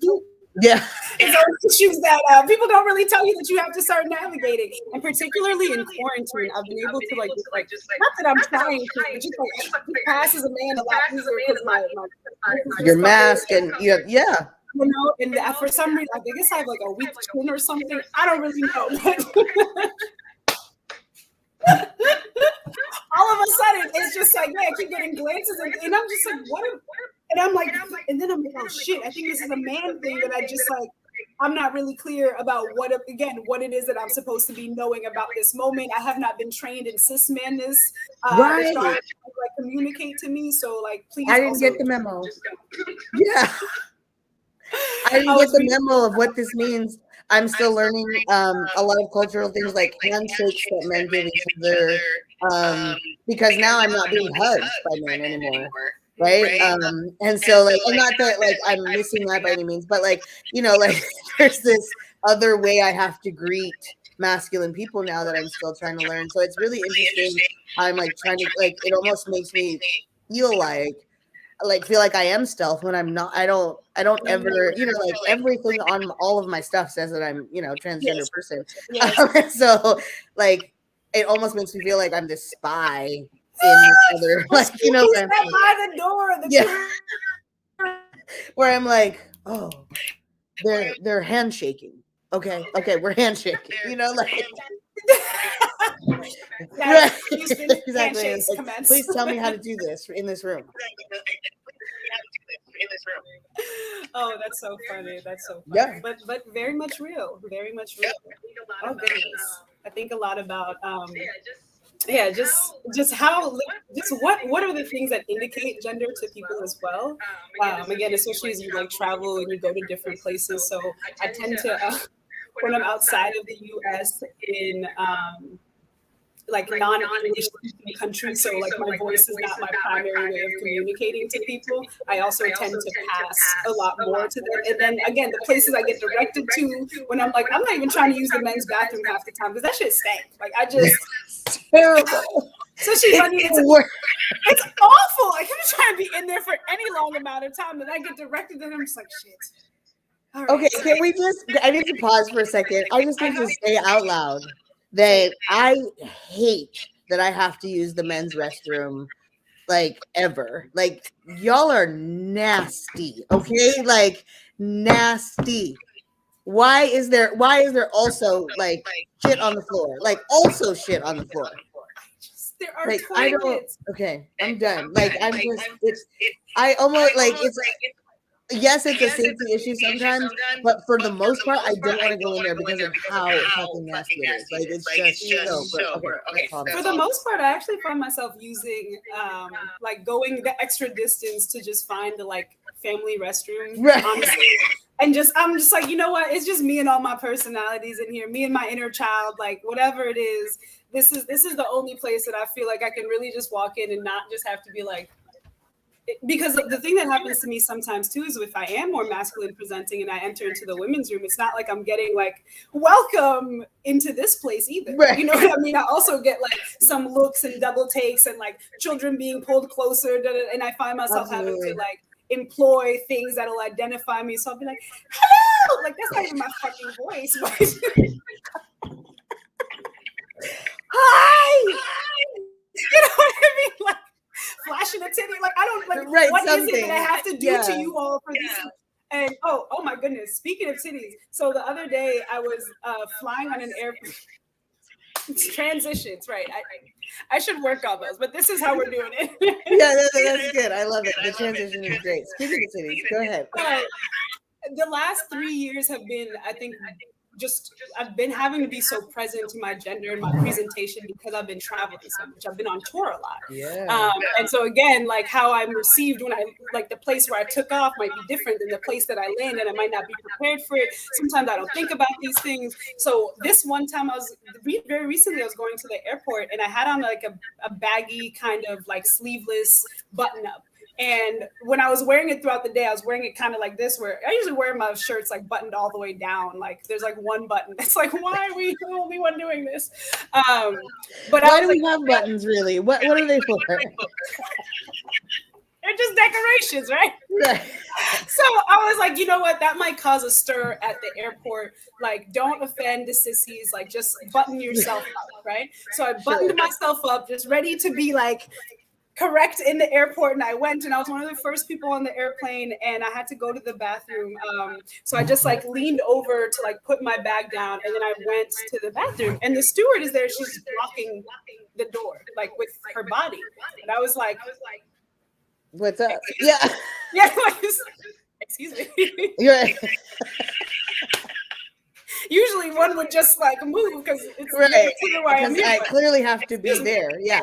B: Yeah.
A: It's all issues that people don't really tell you that you have to start navigating. And particularly in quarantine, I've been able to like, just like, not that I'm trying to, but just like pass as a man a lot easier because my
B: Your mask and yeah.
A: You know, and for some reason, I guess I have like a weak chin or something. I don't really know. All of a sudden, it's just like, yeah, I keep getting glances, and I'm just like, what? And I'm like, and then I'm like, oh shit, I think this is a man thing that I just like, I'm not really clear about what it is that I'm supposed to be knowing about this moment. I have not been trained in cis manness.
B: Right.
A: Like communicate to me. So like, please.
B: I didn't get the memo. Yeah. I didn't get the memo of what this means. I'm still learning a lot of cultural things like handshakes that men give each other, because now I'm not being hugged by men anymore, right? And so like, and not that like I'm missing that by any means, but like, you know, like there's this other way I have to greet masculine people now that I'm still trying to learn. So it's really interesting. I'm like trying to like, it almost makes me feel like I am stealth when I'm not. I don't ever, you know, like everything on all of my stuff says that I'm, you know, transgender person. Yes. So like it almost makes me feel like I'm this spy in this other, like, you know,
A: by the door.
B: Where I'm like, oh, they're handshaking. Okay, we're handshaking. You know, like. Right. Exactly. Like, please tell me how to do this in this room.
A: Oh, that's so funny. That's so funny.
B: Yeah.
A: But very much real. Very much real. Oh goodness. I think a lot about just how what are the things that indicate gender to people as well. Again, especially as you like travel and you go to different places. So I tend to when I'm outside of the US in like non-English speaking countries, so like my voice is not my primary way of communicating to people. I also tend to pass a lot more to them. And then again, the places I get directed to when I'm like, I'm not even trying to use the men's bathroom half the time because that shit stank. Like I just
B: terrible.
A: So she's like, it's awful. Like I'm just trying to be in there for any long amount of time, and I get directed, and I'm just like, shit.
B: Right. Okay, can we just? I need to pause for a second. I just need to say out loud that I hate that I have to use the men's restroom like ever. Like y'all are nasty, okay? Like nasty. Why is there also like shit on the floor? Like also shit on the floor.
A: There are
B: like
A: toilets.
B: I don't. Okay, I'm done. Like I'm just. I almost like it's. Yes, it's a safety issue sometimes, but for the most part, I don't want to go in there because of how fucking nasty it is. Like it's just so. Okay.
A: For the most part, I actually find myself using like going the extra distance to just find the like family restroom,
B: right.
A: Honestly. And I'm just like, you know what? It's just me and all my personalities in here, me and my inner child, like whatever it is. This is the only place that I feel like I can really just walk in and not just have to be like. Because the thing that happens to me sometimes too is if I am more masculine presenting and I enter into the women's room, it's not like I'm getting like welcome into this place either. Right. You know what I mean? I also get like some looks and double takes and like children being pulled closer, and I find myself having to like employ things that'll identify me. So I'll be like, hello, like that's not even my fucking voice. But hi. You know what I mean? Like flashing a titty, like I don't like. Right, what something. Is it that I have to do to you all for this? And oh my goodness! Speaking of titties, so the other day I was flying on an airplane. Transitions, right? I should work on those, but this is how we're doing it.
B: Yeah, that's good. I love it. The transition is great. Speaking of titties, go ahead.
A: The last 3 years have been, I think. I've been having to be so present to my gender and my presentation because I've been traveling so much. I've been on tour a lot.
B: Yeah.
A: And so again, like how I'm received when I like the place where I took off might be different than the place that I land, and I might not be prepared for it. Sometimes I don't think about these things. So this one time very recently I was going to the airport and I had on like a baggy kind of like sleeveless button up. And when I was wearing it throughout the day, I was wearing it kind of like this, where I usually wear my shirts like buttoned all the way down. Like there's like one button. It's like, why are we the only one doing this? But
B: why do we have buttons really? What are they for?
A: They're just decorations, right?
B: Right.
A: So I was like, you know what? That might cause a stir at the airport. Like, don't offend the sissies. Like, just button yourself up, right? So I buttoned myself up, just ready to be like correct in the airport, and I went, and I was one of the first people on the airplane, and I had to go to the bathroom. So I just like leaned over to like put my bag down, and then I went to the bathroom, and the steward is there. She's blocking the door like with her body, and I was like,
B: what's up? Yeah.
A: yeah, like, excuse me.
B: You're
A: Usually one would just like move because it's
B: right.
A: clear why I'm here.
B: I clearly have to be there. Yeah.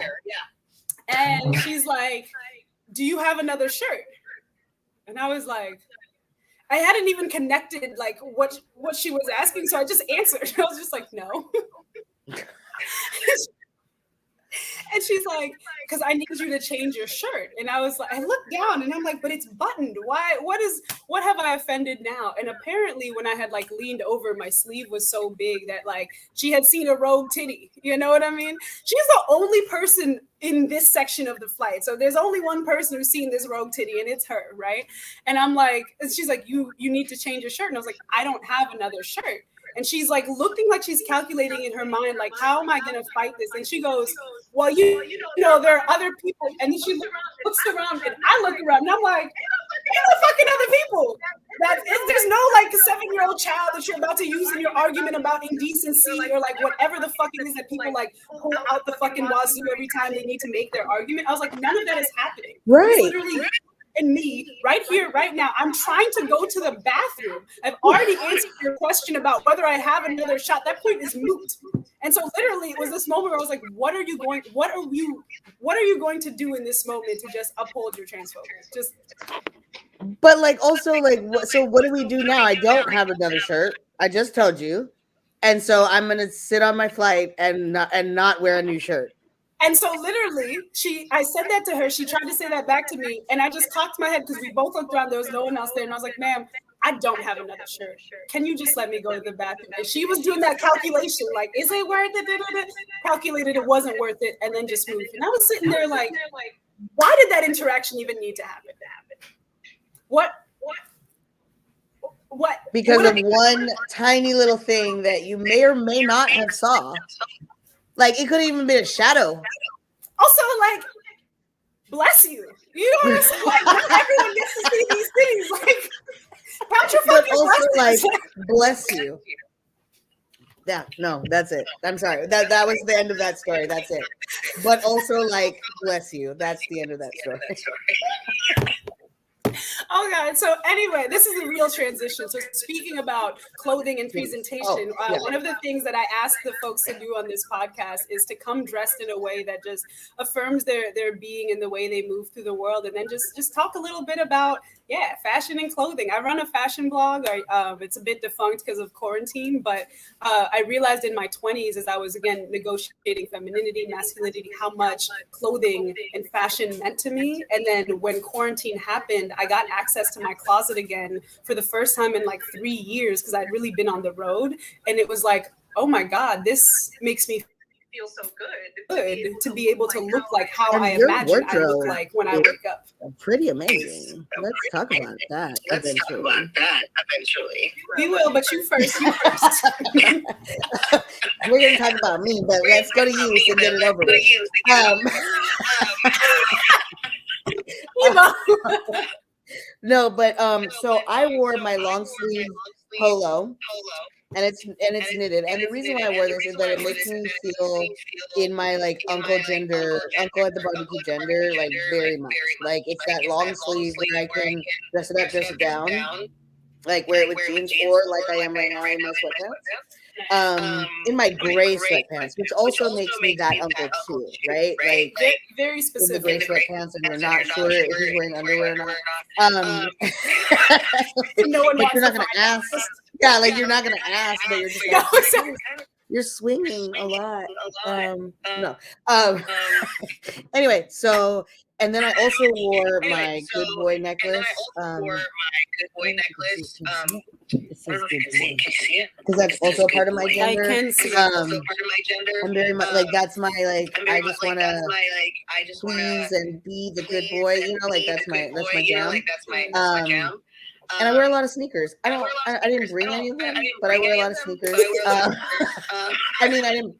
A: And she's like, do you have another shirt? And I was like, I hadn't even connected like what she was asking, so I just answered. I was just like, no. And she's like, because I need you to change your shirt. And I was like, I looked down and I'm like, but it's buttoned. Why? What have I offended now? And apparently when I had like leaned over, my sleeve was so big that like she had seen a rogue titty. You know what I mean? She's the only person in this section of the flight. So there's only one person who's seen this rogue titty, and it's her, right? And I'm like, she's like, you need to change your shirt. And I was like, I don't have another shirt. And she's like looking like she's calculating in her mind, like, how am I going to fight this? And she goes, well, you know, there are other people. And then she looks around, and I look around, and I'm like, ain't no fucking other people. There's no like 7-year-old child that you're about to use in your argument about indecency or like whatever the fuck it is that people like pull out the fucking wazoo every time they need to make their argument. I was like, none of that is happening.
B: Right.
A: It's literally and me right here, right now. I'm trying to go to the bathroom. I've already answered your question about whether I have another shot. That point is moot. And so literally it was this moment where I was like, what are you going to do in this moment to just uphold your transphobia? Just
B: but like also like so what do we do now? I don't have another shirt. I just told you. And so I'm gonna sit on my flight and not wear a new shirt.
A: And so literally, I said that to her. She tried to say that back to me. And I just cocked my head because we both looked around. There was no one else there. And I was like, ma'am, I don't have another shirt. Can you just let me go to the bathroom? And she was doing that calculation. Like, is it worth it? Calculated it wasn't worth it. And then just moved. And I was sitting there like, why did that interaction even need to happen? What?
B: Because of one tiny little thing that you may or may not have saw. Like, it could have even been a shadow.
A: Also, like, bless you. You know what I'm saying? Like, not everyone gets to see these things. Like, count your fucking blessings.
B: Like, bless you. Yeah, no, that's it. I'm sorry. That was the end of that story. That's it. But also, like, bless you. That's the end of that story.
A: Oh God. So anyway, this is a real transition. So speaking about clothing and presentation, one of the things that I ask the folks to do on this podcast is to come dressed in a way that just affirms their being and the way they move through the world, and then just talk a little bit about fashion and clothing. I run a fashion blog. It's a bit defunct because of quarantine, but I realized in my 20s, as I was again negotiating femininity, masculinity, how much clothing and fashion meant to me. And then when quarantine happened, I got access to my closet again for the first time in like 3 years because I'd really been on the road. And it was like, oh my God, this makes me feel so good to be able to look like how I imagine I look like when I wake up.
B: Pretty amazing. Let's talk about that eventually.
A: We will, but you first.
B: We're going to talk about me, but let's go to you and get it over with. No, but so I wore my long sleeve polo. And it's knitted. And the reason why I wore this is that it makes me feel in my like uncle at the barbecue gender, like very much. Like it's that long sleeve where I can dress it up, dress it down, like wear it with jeans, or like I am right now in my sweatpants. In my gray sweatpants, which also makes me that uncle too, right? Like
A: very specific.
B: In the gray sweatpants, and you're not sure if he's wearing underwear or not.
A: No one
B: but you're not gonna ask. Yeah, like you're not gonna ask, but you're just like, you're swinging a lot. No. Anyway, so And then I also wore my good boy necklace. It says good boy because that's also a part of my gender.
A: I can see.
B: I'm very much like that's my like. I just want to please and be the good boy. You know, like that's my jam. And I wear a lot of sneakers. I didn't bring any of them, but I wear a lot of sneakers. I mean, I didn't.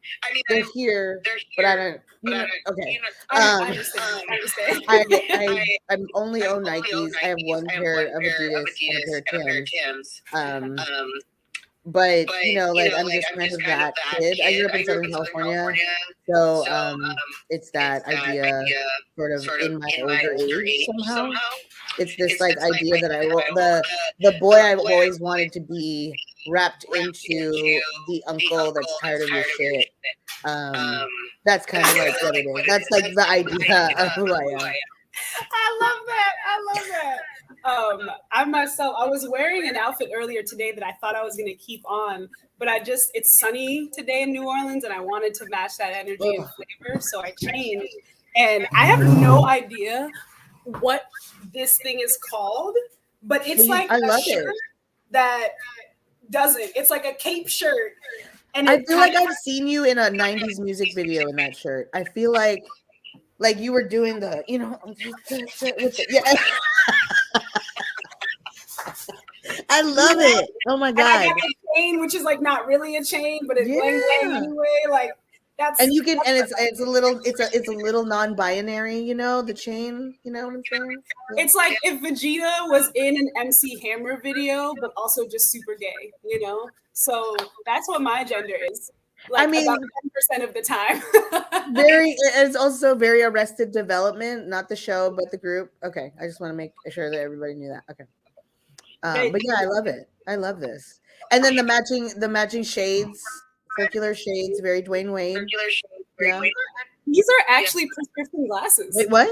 B: They're here, but I don't. You know, okay.
A: I understand.
B: I only own Nikes. I have one pair of Adidas and a pair of Tims. But you know, like I'm just kind of that kid. I grew up in Southern California, so it's that idea sort of in my older age somehow. It's this like idea that the boy I've always wanted to be wrapped into the uncle that's tired of your shit. That's kind of like what it is. That's like the idea of who I am.
A: I love that. I myself, I was wearing an outfit earlier today that I thought I was going to keep on, but it's sunny today in New Orleans and I wanted to match that energy and flavor. So I changed and I have no idea what this thing is called, but it's like
B: I love
A: shirt
B: it.
A: that doesn't. It's like a cape shirt. And
B: I feel like I've seen you in a 90s music video in that shirt. I feel like you were doing the, you know, yeah. I love it. Oh my God.
A: I got a chain, which is like not really a chain, but it's bling bling anyway. Like that's
B: and you can and it's a little non-binary, you know, the chain, you know what I'm saying?
A: Yeah. It's like if Vegeta was in an MC Hammer video, but also just super gay, you know? So that's what my gender is. Like, I mean, about 10% of the time.
B: It's also very Arrested Development, not the show, but the group. Okay, I just want to make sure that everybody knew that. Okay, but yeah, I love it. I love this, and then the matching shades, circular shades, very Dwayne Wade. Yeah,
A: these are actually prescription glasses.
B: Wait, what?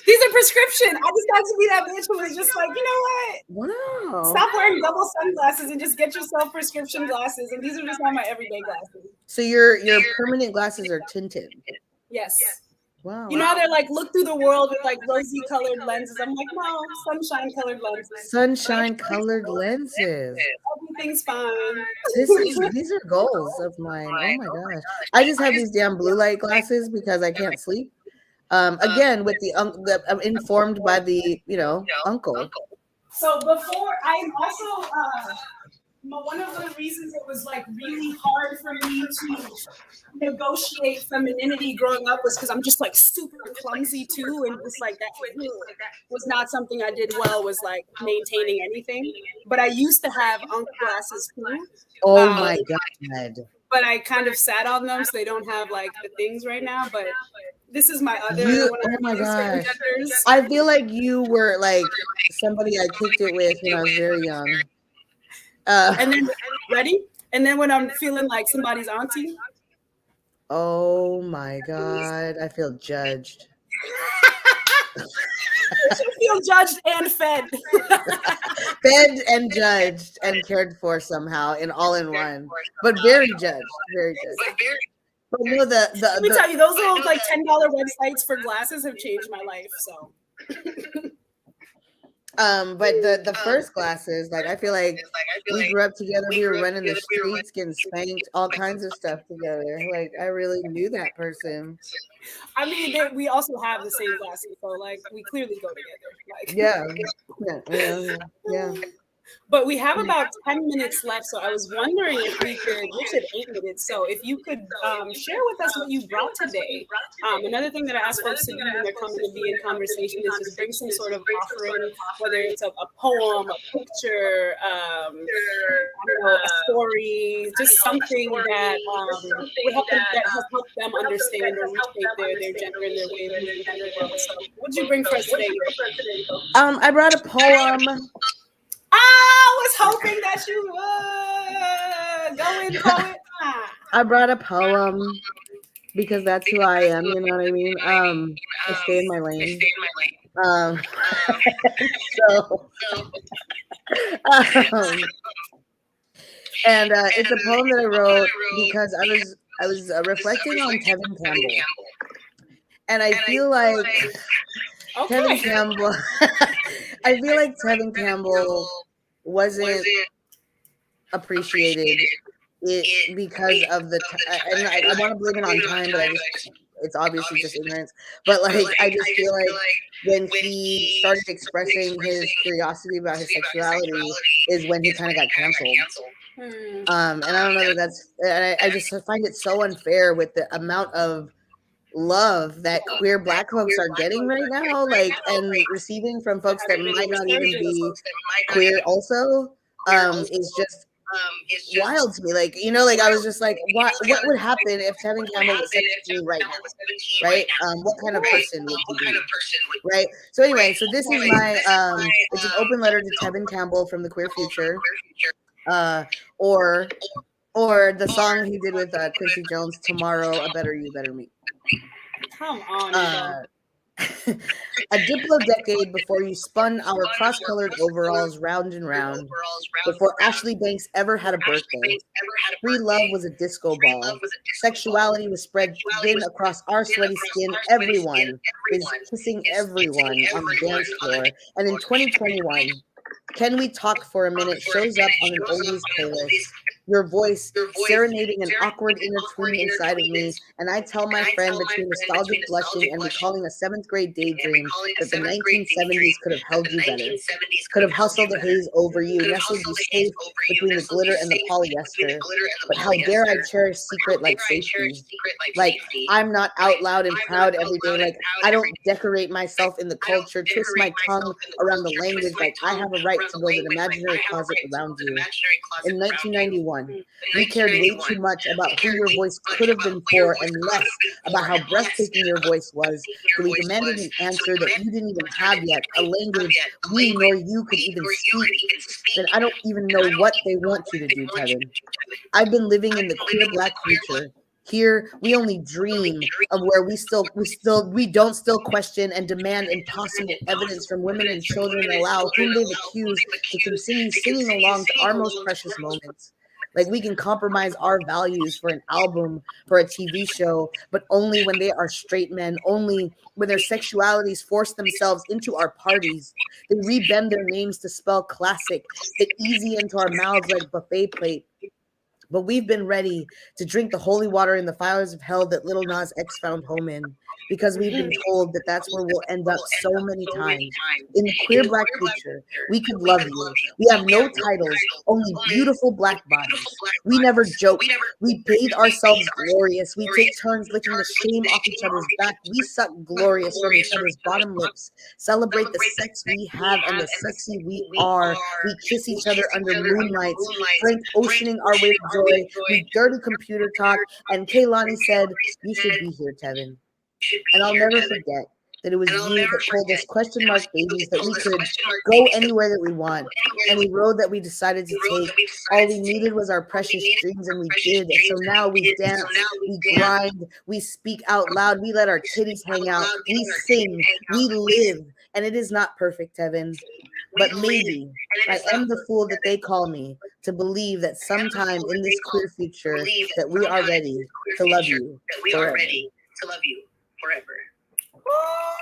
A: These are prescription. I just got to be that bitch who was just like, you know
B: what? Wow.
A: Stop wearing double sunglasses and just get yourself prescription glasses. And these are just not my everyday glasses.
B: So your permanent glasses are tinted.
A: Yes.
B: Wow.
A: You know how they're like look through the world with like rosy colored lenses. I'm like, no, sunshine colored lenses.
B: Sunshine colored lenses.
A: Everything's fine.
B: These are goals of mine. Oh my gosh. I just have these damn blue light glasses because I can't sleep. Again, with I'm informed by the, you know, uncle.
A: So before, I'm also, one of the reasons it was like really hard for me to negotiate femininity growing up was because I'm just like super clumsy too. And it's like that was not something I did well, was like maintaining anything. But I used to have uncle glasses too.
B: Oh my God.
A: But I kind of sat on them so they don't have like the things right now. But this is my other.
B: Oh my gosh! I feel like you were like somebody I kicked it with when I was very young.
A: And then ready? And then when I'm feeling like somebody's auntie.
B: Oh my God! I feel judged.
A: You feel judged and fed.
B: Fed and judged and cared for somehow in all in one, but very judged, very judged. But no,
A: let me tell you, those little like $10 websites for glasses have changed my life. So,
B: but the first glasses, like I feel like we grew up together. We were running the streets, getting spanked, all kinds of stuff together. Like I really knew that person.
A: I mean, we also have the same glasses, so like we clearly go together.
B: Like, yeah.
A: But we have about 10 minutes left, so I was wondering if we should 8 minutes. So if you could share with us what you brought today. Another thing that I ask folks to do when they're coming to be in conversation is just bring some sort of offering, whether it's a poem, a picture, a story, just something that would help them, that has helped them understand or reshape their gender and their way of moving through the world. So what did you bring for us today?
B: I brought a poem.
A: I was hoping that you would go in poet.
B: I brought a poem because that's who I am. You know what I mean? I stay in my lane. And it's a poem that I wrote because I was reflecting on Tevin Campbell. And I feel like Tevin Campbell, I feel like Tevin Campbell wasn't appreciated because of the and I want to blame it on time, but it's obviously just ignorance. But like I just feel like when he started expressing his curiosity about his sexuality is when he kind of got canceled. And I don't know that that's, and I just find it so unfair with the amount of love that queer Black folks are getting right now, like, and receiving from folks that might not even be queer also, is just wild to me. Like, you know, like I was just like, what would happen if Tevin Campbell was 17 right now, right? What kind of person would he be, right? So anyway, so this is my it's an open letter to Tevin Campbell from the Queer Future, or the song he did with Quincy Jones, Tomorrow, A Better You, Better Me.
A: Come on.
B: A Diplo decade before you spun our cross-colored overalls round and round, before Ashley Banks ever had a birthday. Free love was a disco ball. Sexuality was spread thin across our sweaty skin. Everyone is kissing everyone on the dance floor. And in 2021, Can We Talk for a Minute shows up on an oldies playlist. Your voice serenading an awkward inner tween inside of me, and I tell my friend between nostalgic blushing and recalling a 7th grade daydream that the 1970s could have held you better, could have hustled the haze over you, nestled you safe between the glitter and the polyester. But how dare I cherish secret like safety? Like, I'm not out loud and proud every day. Like, I don't decorate myself in the culture, twist my tongue around the language like I have a right to build an imaginary closet around you. In 1991, we cared way too much about who your voice could have been for and less about how breathtaking your voice was. So we demanded an answer that you didn't even have yet, a language we nor you could even speak. Then I don't even know what they want you to do, Tevin. I've been living in the queer Black future. Here, we only dream of where we don't still question and demand impossible evidence from women and children and allow whom they've accused to continue singing along to our most precious moments. Like, we can compromise our values for an album, for a TV show, but only when they are straight men, only when their sexualities force themselves into our parties. They rebend their names to spell classic, fit easy into our mouths like buffet plate. But we've been ready to drink the holy water in the fires of hell that Lil Nas X found home in, because we've been told that that's where we'll end up so many times. In the queer Black future, we could love you. We have no titles, only beautiful Black bodies. We never joke. We bathe ourselves glorious. We take turns licking the shame off each other's back. We suck glorious from each other's bottom lips. Celebrate the sex we have and the sexy we are. We kiss each other under moonlights, Frank oceaning our way to joy. We dirty computer talk, and Kaylani said, "You should be here, Tevin." And I'll never forget that it was you that told us question mark babies that we could go anywhere that we want. Any road that we decided to take, all we needed was our precious dreams, and we did. And so now we dance, we grind, we speak out loud, we let our titties hang out, we sing, we live. And it is not perfect, Tevin. But maybe I am the fool that they call me to believe that sometime in this queer future that we are ready to love you forever.
A: Oh,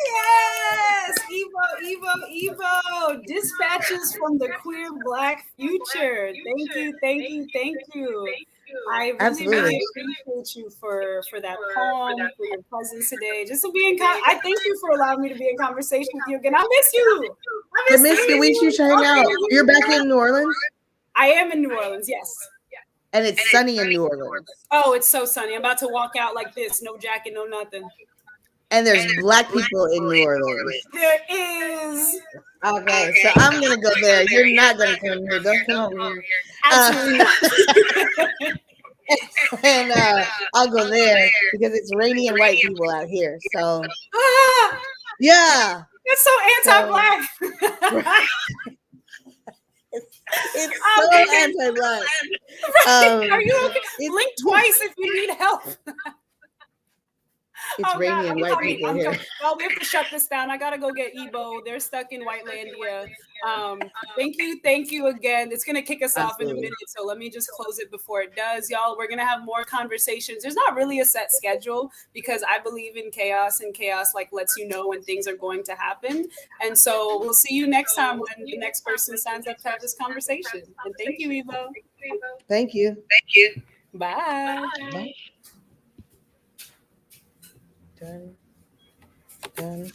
A: yes! Evo! Dispatches from the queer Black future. Thank you. I really appreciate you for that poem, for your presence today. Just to be in I thank you for allowing me to be in conversation with you again. I miss you.
B: I miss you. We should hang out. You're back in New Orleans?
A: I am in New Orleans, yes.
B: And it's sunny in New Orleans.
A: Oh, it's so sunny. I'm about to walk out like this, no jacket, no nothing.
B: And there's Black people in New Orleans.
A: There is.
B: Okay, so I'm gonna go there. You're not gonna come here. Don't come over here.
A: Absolutely not.
B: And I'll go there because it's rainy and white people out here. So yeah,
A: it's so anti-Black.
B: it's so anti-Black.
A: Are you okay? Blink twice if you need help.
B: It's
A: Oh God,
B: rainy and white people
A: I'm
B: here.
A: coming. Well, we have to shut this down. I gotta go get Ebo. They're stuck in Whitelandia. Thank you again. It's gonna kick us off in a
B: Absolutely.
A: minute, so let me just close it before it does, y'all. We're gonna have more conversations. There's not really a set schedule because I believe in chaos, and chaos like lets you know when things are going to happen. And so we'll see you next time when the next person signs up to have this conversation. And thank you, Ebo.
B: Thank you.
A: Bye.
B: Bye. Done. Done.